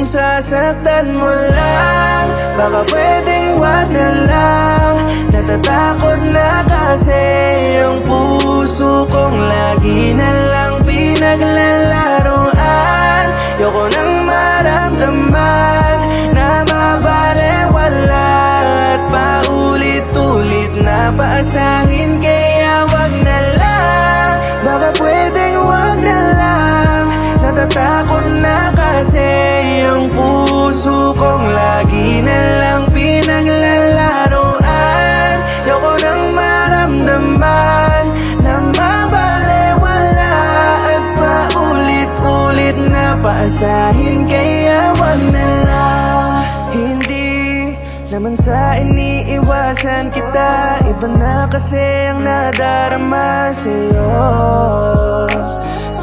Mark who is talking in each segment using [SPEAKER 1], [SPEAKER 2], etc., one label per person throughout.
[SPEAKER 1] Kung sasaktan mo lang, baka pwedeng wag na lang. Natatakot na kasi ang puso kong lagi na lang pinaglalaroan. Yoko nang maramdaman na mabalewala at paulit-ulit na paasahin, kaya wag na lang. Baka pwedeng wag na lang. Natatakot na kasi ang puso kong lagi na lang pinaglalaroan. Yoko nang maramdaman na mabalewala at paulit-ulit na paasahin, kaya wag na lang. Hindi naman sa iniiwasan kita, iba na kasi ang nadarama sa'yo.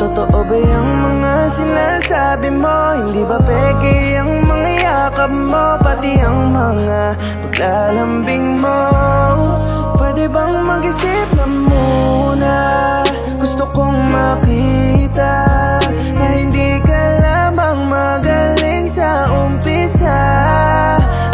[SPEAKER 1] Totoo ba yung mga sinasabi mo? Hindi ba peke ang mga yakap mo? Pati ang mga paglalambing mo. Pwede bang mag-isip na muna? Gusto kong makita na hindi ka lamang magaling sa umpisa.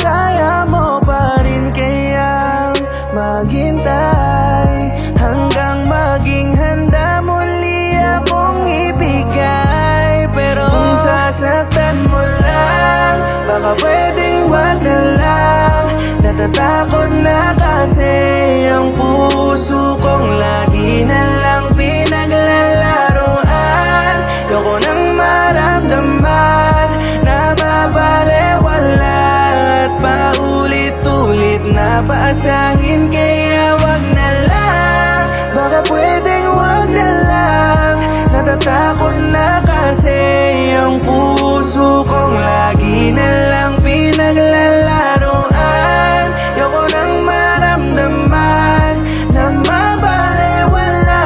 [SPEAKER 1] Kaya mo pa rin kayang maghintay hanggang maging handa muli akong ibigay. Pero kung sasaktan mo lang, baka pwedeng wag na lang. Natatakot na kasi ang puso kong lagi na lang pinaglalaroan. Yoko nang maramdaman na mabalewala at paulit-ulit na paasahin, kaya wag na lang. Baka pwedeng wag na lang. Natatakot na kasi ang puso kong lagi na lang pinaglalaroan. Yoko nang maramdaman na mabalewala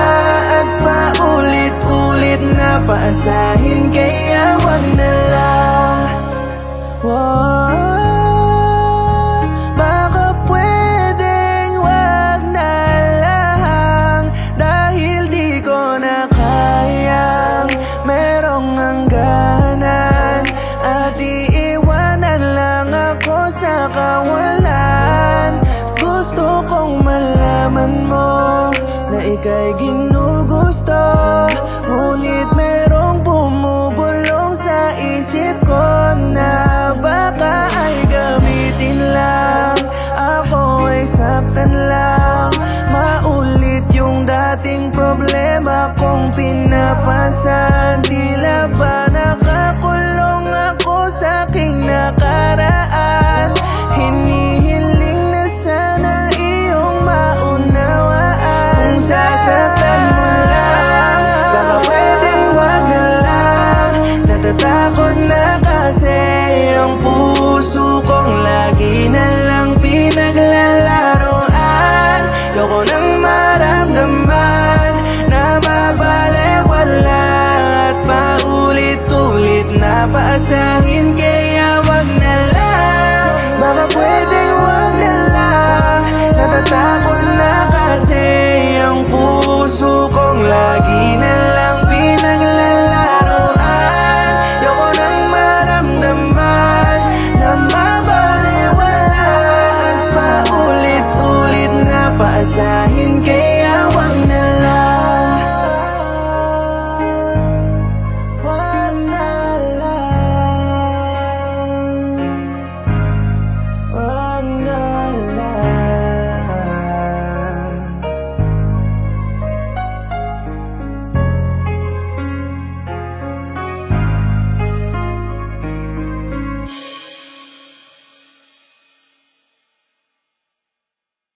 [SPEAKER 1] at paulit-ulit na paasahin, kaya wag na lang. Baka pwedeng wag na lang, dahil di ko na kayang merong hangganan at iiwanan lang ako sa kawalan. Gusto kong malaman mo na ika'y ginugusto, ngunit merong bumubulong sa isip ko na baka ay gamitin lang, ako ay saktan lang. Maulit yung dating problema kong pinapasan, tila